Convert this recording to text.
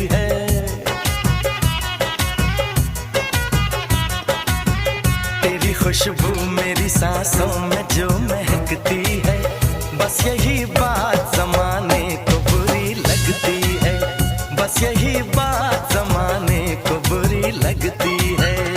है। तेरी खुशबू मेरी सांसों में जो महकती है, बस यही बात ज़माने को बुरी लगती है, बस यही बात ज़माने को बुरी लगती है।